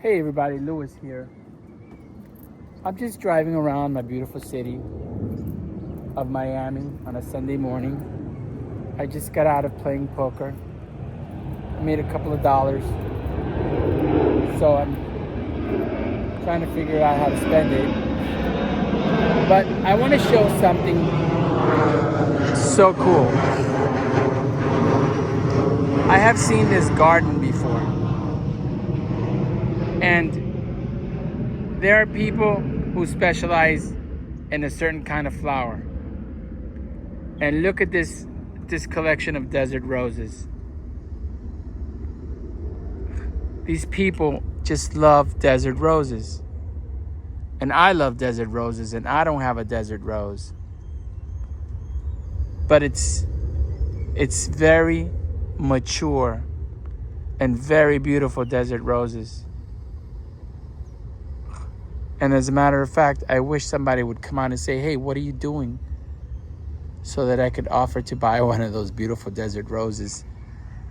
Hey everybody, Lewis here. I'm just driving around my beautiful city of Miami on a Sunday morning. I just got out of playing poker. I made a couple of dollars. So I'm trying to figure out how to spend it. But I want to show something so cool. I have seen this garden before. And there are people who specialize in a certain kind of flower. And look at this collection of desert roses. These people just love desert roses. And I love desert roses, and I don't have a desert rose. But it's very mature and very beautiful desert roses. And as a matter of fact, I wish somebody would come out and say, hey, what are you doing? So that I could offer to buy one of those beautiful desert roses.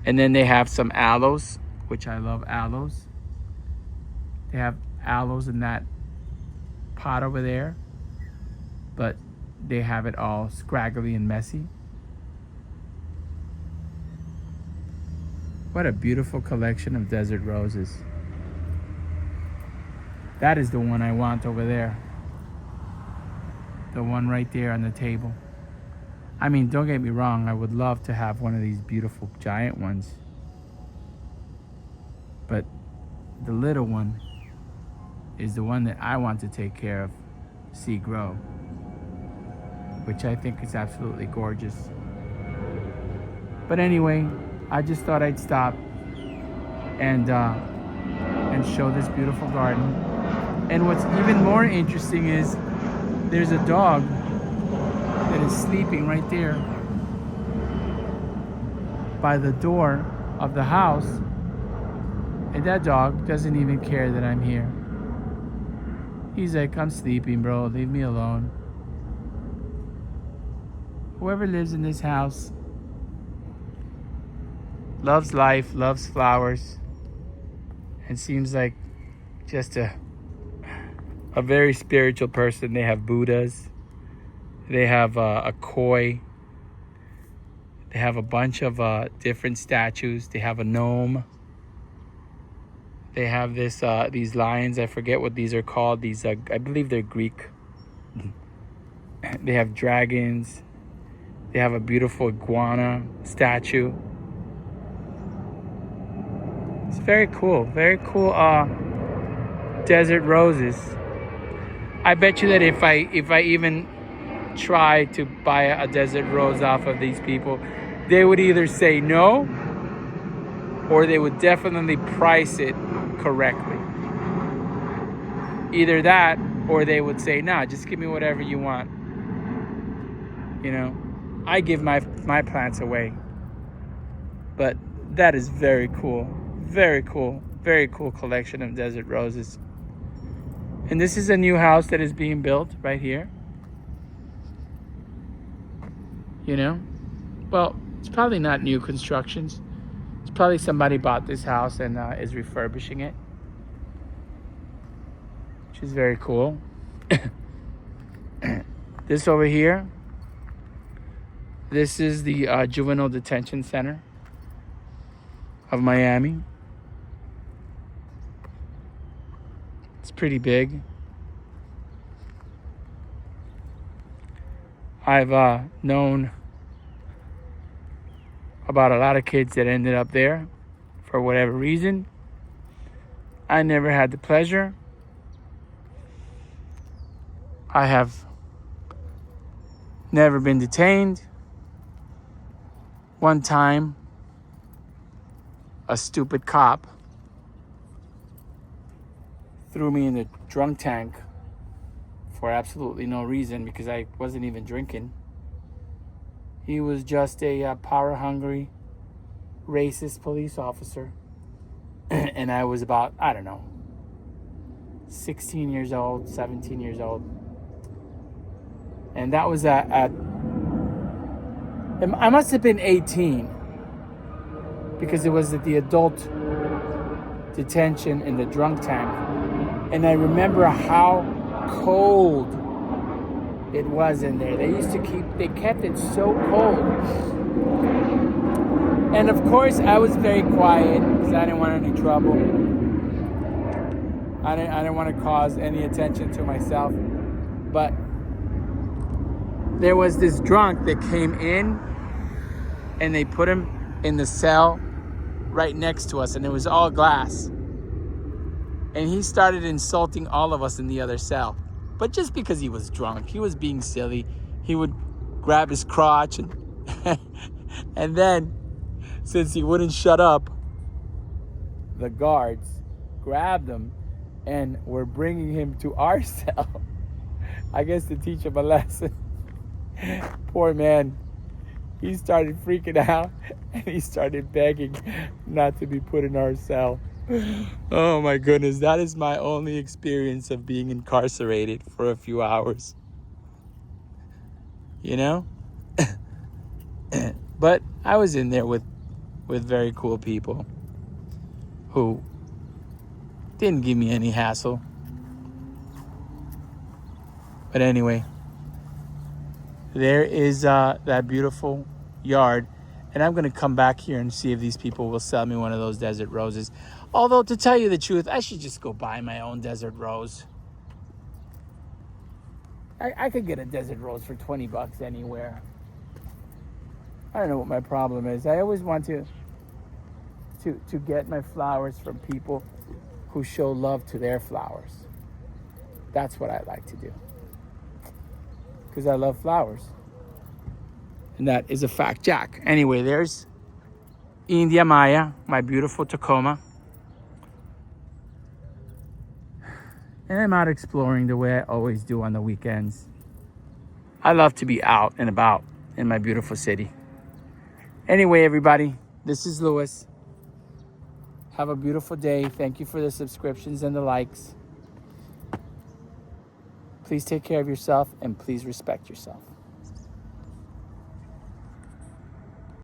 And then they have some aloes, which I love aloes. They have aloes in that pot over there, but they have it all scraggly and messy. What a beautiful collection of desert roses. That is the one I want over there. The one right there on the table. I mean, don't get me wrong, I would love to have one of these beautiful giant ones. But the little one is the one that I want to take care of, see grow, which I think is absolutely gorgeous. But anyway, I just thought I'd stop and show this beautiful garden. And what's even more interesting is there's a dog that is sleeping right there by the door of the house. And that dog doesn't even care that I'm here. He's like, I'm sleeping, bro. Leave me alone. Whoever lives in this house loves life, loves flowers, and seems like just a very spiritual person. They have Buddhas. They have a koi. They have a bunch of different statues. They have a gnome. They have these lions. I forget what these are called. These I believe they're Greek. They have dragons. They have a beautiful iguana statue. It's very cool. Very cool desert roses. I bet you that if I even try to buy a desert rose off of these people, they would either say no, or they would definitely price it correctly. Either that, or they would say, nah, just give me whatever you want. You know, I give my plants away. But that is very cool. Very cool. Very cool collection of desert roses. And this is a new house that is being built right here. You know? Well, it's probably not new constructions. It's probably somebody bought this house and is refurbishing it. Which is very cool. This over here. This is the Juvenile Detention Center of Miami. It's pretty big. I've known about a lot of kids that ended up there for whatever reason. I never had the pleasure. I have never been detained. One time, a stupid cop threw me in the drunk tank for absolutely no reason because I wasn't even drinking. He was just a power-hungry, racist police officer. And I was about, 16 years old, 17 years old. And that was I must have been 18 because it was at the adult detention in the drunk tank. And I remember how cold it was in there. They kept it so cold. And of course, I was very quiet because I didn't want any trouble. I didn't want to cause any attention to myself. But there was this drunk that came in and they put him in the cell right next to us, and it was all glass. And he started insulting all of us in the other cell. But just because he was drunk, he was being silly. He would grab his crotch and and then, since he wouldn't shut up, the guards grabbed him and were bringing him to our cell. I guess to teach him a lesson. Poor man. He started freaking out and he started begging not to be put in our cell. Oh my goodness, that is my only experience of being incarcerated for a few hours. You know? But I was in there with very cool people who didn't give me any hassle. But anyway, there is that beautiful yard. And I'm going to come back here and see if these people will sell me one of those desert roses. Although, to tell you the truth, I should just go buy my own desert rose. I could get a desert rose for $20 anywhere. I don't know what my problem is. I always want to get my flowers from people who show love to their flowers. That's what I like to do. Because I love flowers. And that is a fact, Jack. Anyway, there's India Maya, my beautiful Tacoma. And I'm out exploring the way I always do on the weekends. I love to be out and about in my beautiful city. Anyway, everybody, this is Louis. Have a beautiful day. Thank you for the subscriptions and the likes. Please take care of yourself and please respect yourself.